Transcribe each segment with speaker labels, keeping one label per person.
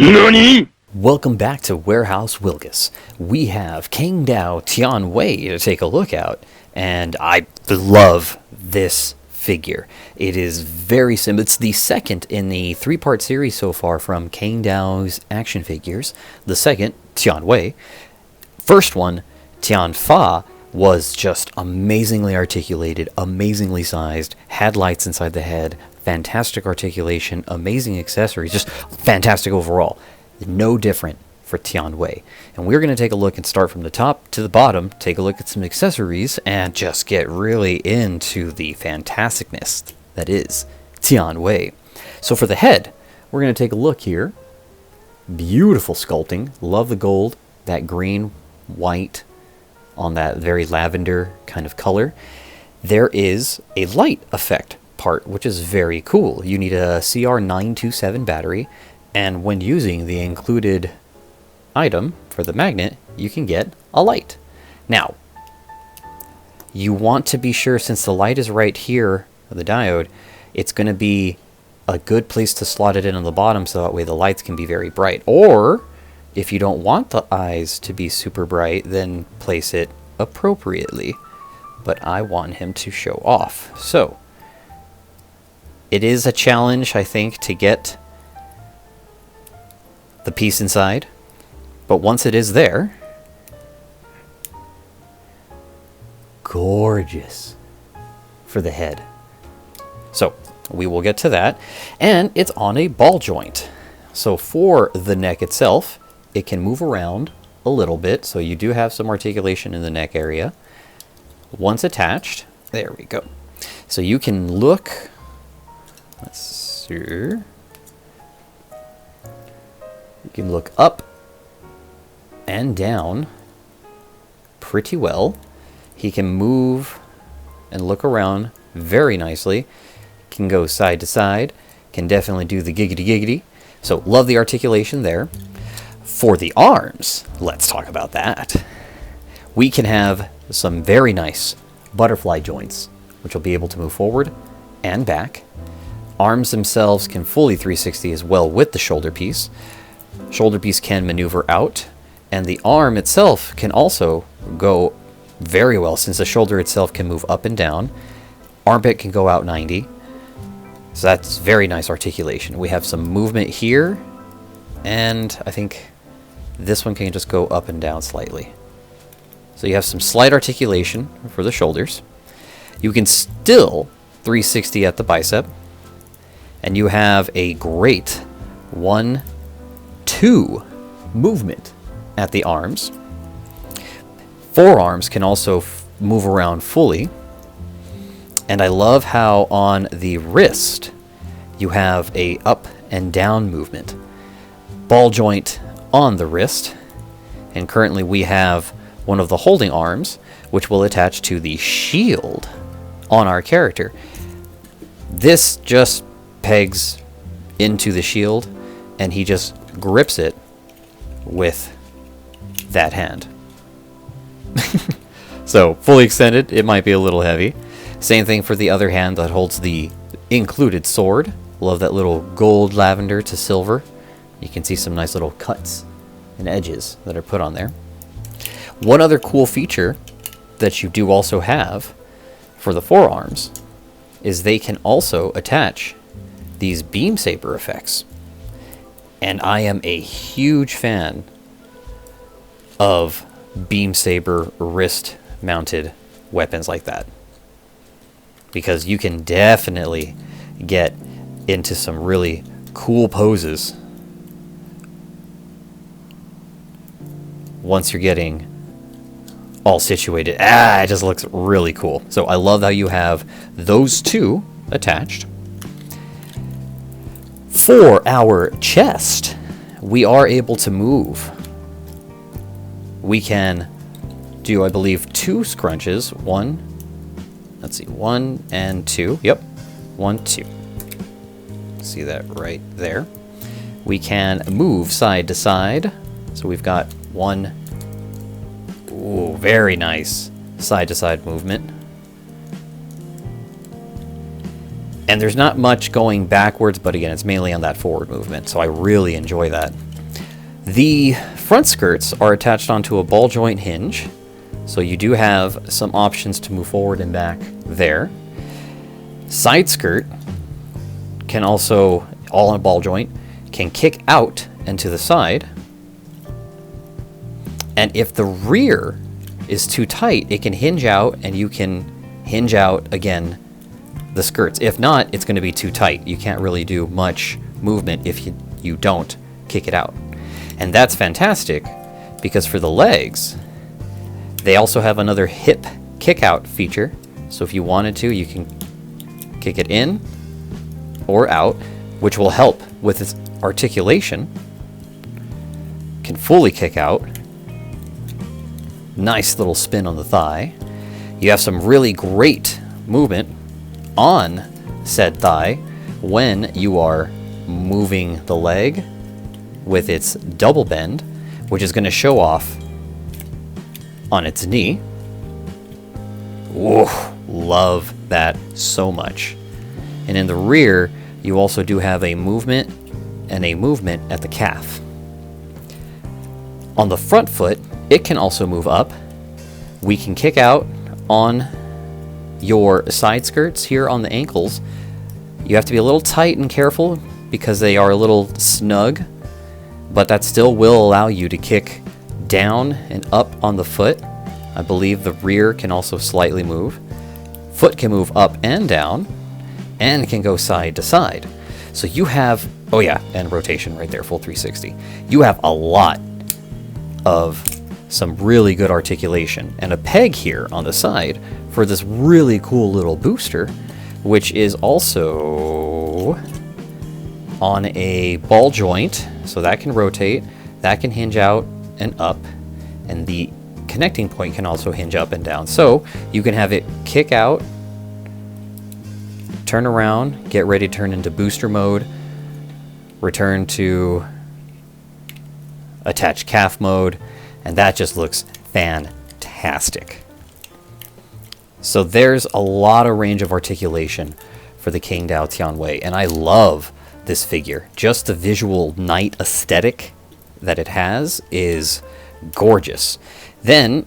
Speaker 1: NANI?!
Speaker 2: Welcome back to Warehouse Wilgus. We have Cangdao Tianfa to take a look at, and I love this figure. It is very simple. It's the second in the three-part series so far from Cangdao's action figures. The second, Tianfa. First one, Tianfa, was just amazingly articulated, amazingly sized, had lights inside the head, fantastic articulation, amazing accessories, just fantastic overall. No different for Tianfa. And we're going to take a look and start from the top to the bottom, take a look at some accessories, and just get really into the fantasticness that is Tianfa. So for the head, we're going to take a look here. Beautiful sculpting. Love the gold, that green, white, on that very lavender kind of color. There is a light effect part, which is very cool. You need a CR927 battery, and when using the included item for the magnet, you can get a light. Now, you want to be sure, since the light is right here, the diode, it's going to be a good place to slot it in on the bottom so that way the lights can be very bright. Or, if you don't want the eyes to be super bright, then place it appropriately. But I want him to show off. So, it is a challenge, I think, to get the piece inside. But once it is there, gorgeous for the head. So, we will get to that. And it's on a ball joint. So for the neck itself, it can move around a little bit, so you do have some articulation in the neck area. Once attached, there we go. So you can look, let's see, you can look up and down pretty well. He can move and look around very nicely. Can go side to side, can definitely do the giggity giggity. So love the articulation there. For the arms, let's talk about that. We can have some very nice butterfly joints, which will be able to move forward and back. Arms themselves can fully 360 as well with the shoulder piece. Shoulder piece can maneuver out, and the arm itself can also go very well, since the shoulder itself can move up and down. Armpit can go out 90. So that's very nice articulation. We have some movement here, and I think this one can just go up and down slightly. So you have some slight articulation for the shoulders. You can still 360 at the bicep. And you have a great 1-2 movement at the arms. Forearms can also move around fully. And I love how on the wrist you have a up and down movement. Ball joint on the wrist, and currently we have one of the holding arms, which will attach to the shield on our character. This just pegs into the shield, and he just grips it with that hand. So, fully extended, it might be a little heavy. Same thing for the other hand that holds the included sword. Love that little gold lavender to silver. You can see some nice little cuts and edges that are put on there. One other cool feature that you do also have for the forearms is they can also attach these beam saber effects. And I am a huge fan of beam saber wrist mounted weapons like that, because you can definitely get into some really cool poses once you're getting all situated. It just looks really cool. So I love how you have those two attached. For our chest, we are able to move. We can do, I believe, 2 scrunches. 1 and 2. Yep, 1, 2. See that right there. We can move side to side. So we've got 1, ooh, very nice side to side movement. And there's not much going backwards, but again, it's mainly on that forward movement, so I really enjoy that. The front skirts are attached onto a ball joint hinge, so you do have some options to move forward and back there. Side skirt can also, all on a ball joint, can kick out and to the side. And if the rear is too tight, it can hinge out, and you can hinge out again the skirts. If not, it's going to be too tight. You can't really do much movement if you don't kick it out. And that's fantastic, because for the legs, they also have another hip kick out feature. So if you wanted to, you can kick it in or out, which will help with its articulation. Can fully kick out. Nice little spin on the thigh. You have some really great movement on said thigh when you are moving the leg with its double bend, which is going to show off on its knee. Whoa, love that so much. And in the rear, you also do have a movement and a movement at the calf. On the front foot, it can also move up. We can kick out on your side skirts here on the ankles. You have to be a little tight and careful because they are a little snug, but that still will allow you to kick down and up on the foot. I believe the rear can also slightly move. Foot can move up and down, and can go side to side. So you have, oh yeah, and rotation right there, full 360. You have a lot of some really good articulation, and a peg here on the side for this really cool little booster, which is also on a ball joint, so that can rotate, that can hinge out and up, and the connecting point can also hinge up and down. So you can have it kick out, turn around, get ready to turn into booster mode, return to attached calf mode, and that just looks fantastic. So there's a lot of range of articulation for the Cangdao Tianfa, and I love this figure. Just the visual knight aesthetic that it has is gorgeous. Then,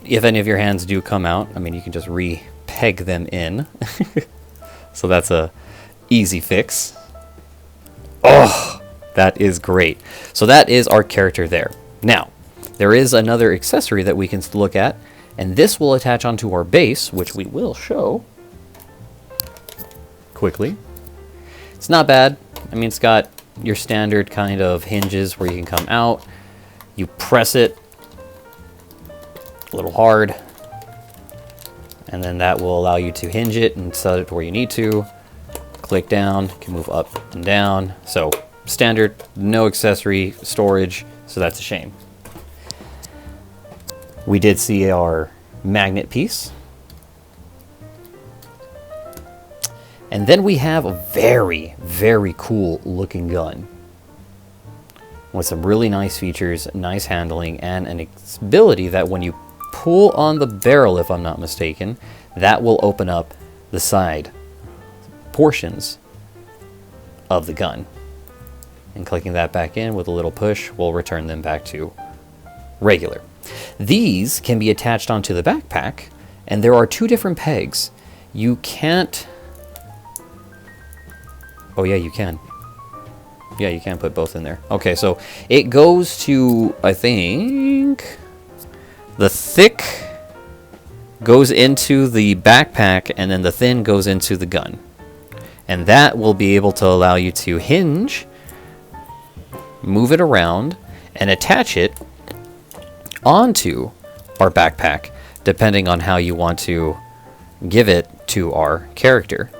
Speaker 2: if any of your hands do come out, I mean, you can just re-peg them in. So that's a easy fix. Oh, that is great. So that is our character there. Now, there is another accessory that we can look at, and this will attach onto our base, which we will show quickly. It's not bad. I mean, it's got your standard kind of hinges where you can come out. You press it a little hard, and then that will allow you to hinge it and set it where you need to. Click down, you can move up and down. So standard, no accessory storage, so that's a shame. We did see our magnet piece. And then we have a very, very cool looking gun with some really nice features, nice handling, and an ability that when you pull on the barrel, if I'm not mistaken, that will open up the side portions of the gun. And clicking that back in with a little push will return them back to regular. These can be attached onto the backpack, and there are two different pegs. You can't... Oh yeah, you can. Yeah, you can put both in there. Okay, so it goes to, I think, the thick goes into the backpack, and then the thin goes into the gun. And that will be able to allow you to hinge, move it around, and attach it onto our backpack, depending on how you want to give it to our character.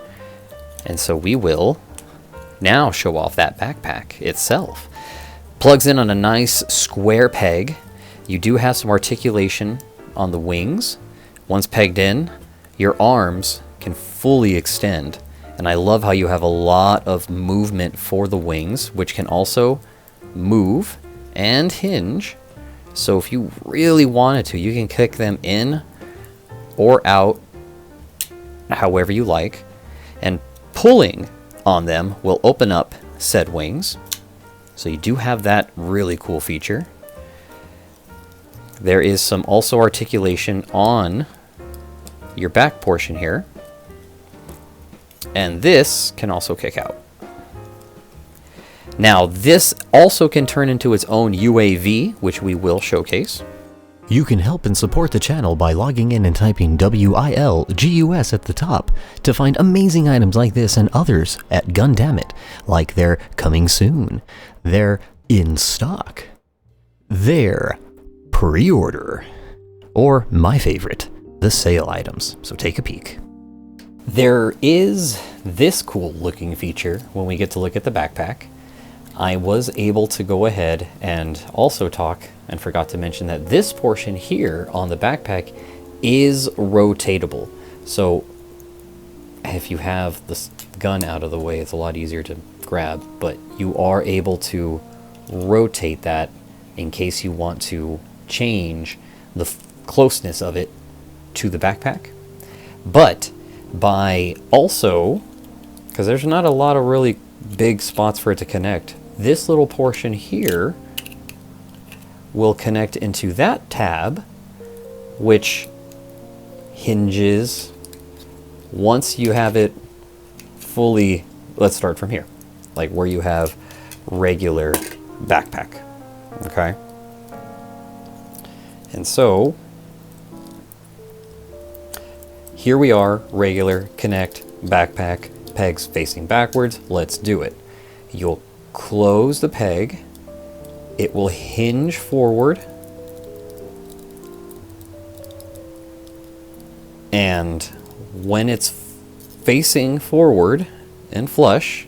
Speaker 2: And so we will now show off that backpack itself. Plugs in on a nice square peg. You do have some articulation on the wings. Once pegged in, your arms can fully extend. And I love how you have a lot of movement for the wings, which can also move and hinge. So if you really wanted to, you can kick them in or out however you like. And pulling on them will open up said wings. So you do have that really cool feature. There is some also articulation on your back portion here. And this can also kick out. Now, this also can turn into its own UAV, which we will showcase.
Speaker 1: You can help and support the channel by logging in and typing WILGUS at the top to find amazing items like this and others at Gundammit, like they're coming soon, they're in stock, they're pre-order, or my favorite, the sale items. So take a peek.
Speaker 2: There is this cool looking feature when we get to look at the backpack. I was able to go ahead and also talk, and forgot to mention that this portion here on the backpack is rotatable. So if you have this gun out of the way, it's a lot easier to grab, but you are able to rotate that in case you want to change the closeness of it to the backpack. But by also, because there's not a lot of really big spots for it to connect, this little portion here will connect into that tab, which hinges once you have it fully. Let's start from here, like where you have regular backpack. Okay. And so here we are, regular, connect, backpack, pegs facing backwards. Let's do it. You'll close the peg. It will hinge forward. And when it's facing forward and flush,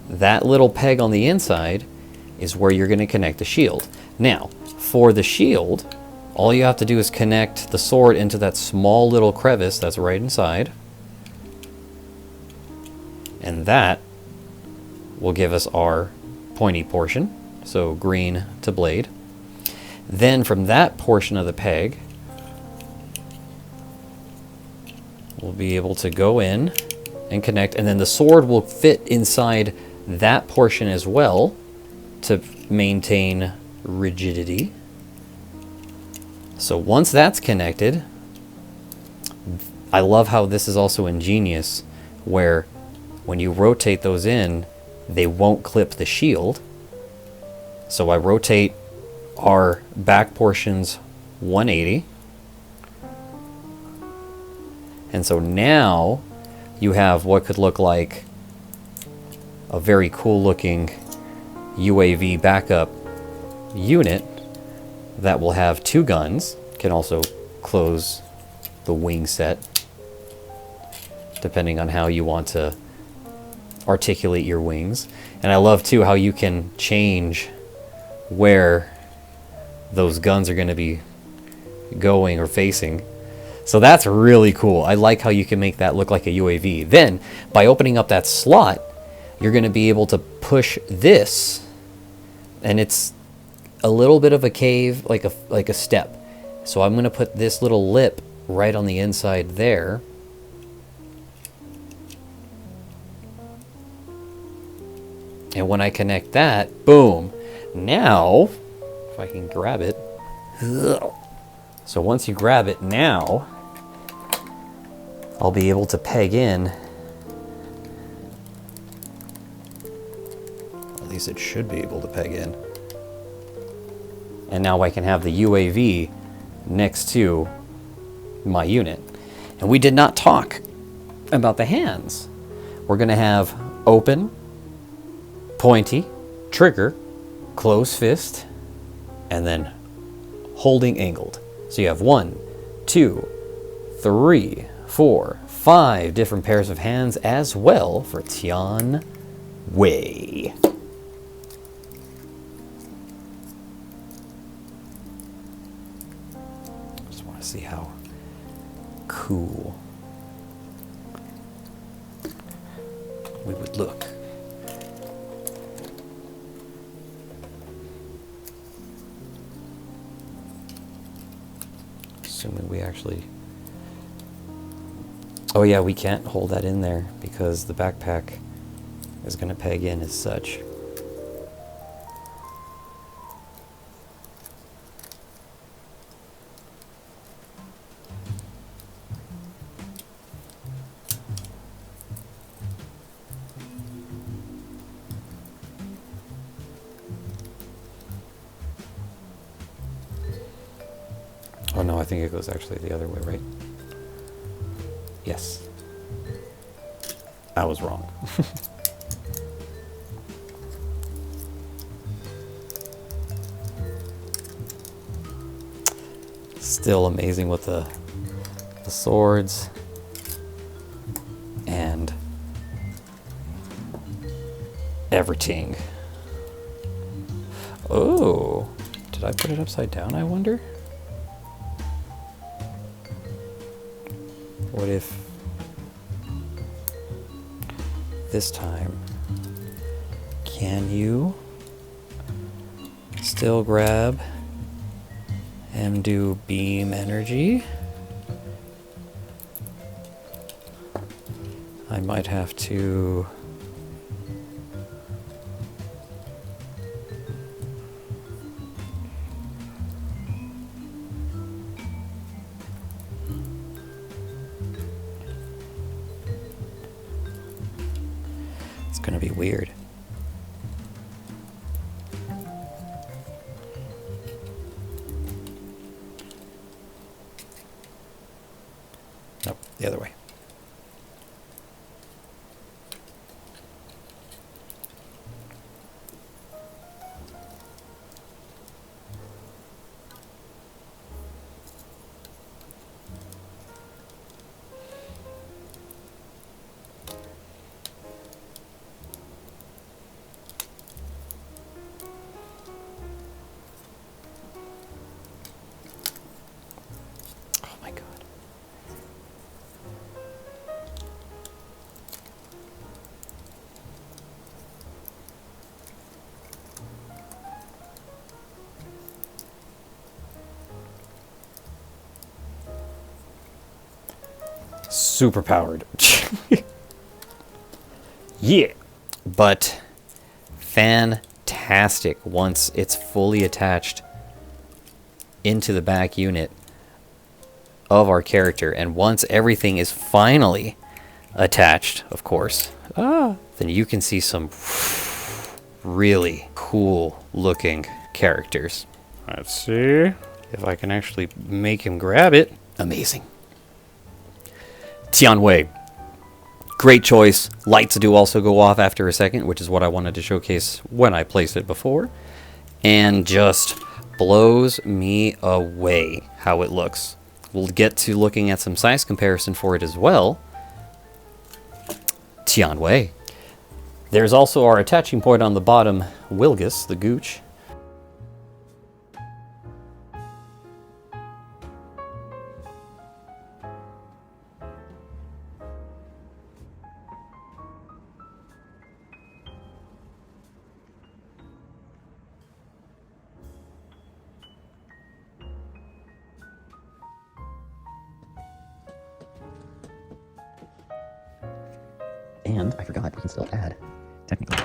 Speaker 2: that little peg on the inside is where you're going to connect the shield. Now, for the shield, all you have to do is connect the sword into that small little crevice that's right inside. And that will give us our pointy portion, so green to blade. Then from that portion of the peg, we'll be able to go in and connect, and then the sword will fit inside that portion as well to maintain rigidity. So once that's connected, I love how this is also ingenious, where when you rotate those in, they won't clip the shield. So I rotate our back portions 180. And so now you have what could look like a very cool looking UAV backup unit that will have two guns. Can also close the wing set depending on how you want to articulate your wings. And I love too how you can change where those guns are going to be going or facing. So that's really cool. I like how you can make that look like a UAV. Then by opening up that slot, you're going to be able to push this, and it's a little bit of a cave, like a step. So I'm going to put this little lip right on the inside there. And when I connect that, boom. Now, if I can grab it. So once you grab it now, I'll be able to peg in. At least it should be able to peg in. And now I can have the UAV next to my unit. And we did not talk about the hands. We're going to have open, pointy, trigger, close fist, and then holding angled. So you have 1, 2, 3, 4, 5 different pairs of hands as well for Tian Wei. Just want to see how cool we would look. Assuming we actually... Oh yeah, we can't hold that in there because the backpack is going to peg in as such. Oh no, I think it goes actually the other way, right? Yes. I was wrong. Still amazing with the swords and everything. Oh, did I put it upside down, I wonder? What if this time, can you still grab and do beam energy? I might have to it's gonna be weird. Nope, the other way. Oh my God. Super powered. Yeah. But fantastic once it's fully attached into the back unit of our character, and once everything is finally attached, of course, then you can see some really cool looking characters. Let's see if I can actually make him grab it. Amazing. Tianwei. Great choice. Lights do also go off after a second, which is what I wanted to showcase when I placed it before. And just blows me away how it looks. We'll get to looking at some size comparison for it as well. Tianwei. There's also our attaching point on the bottom, Wilgus, the gooch.
Speaker 1: And I forgot, we can still add technical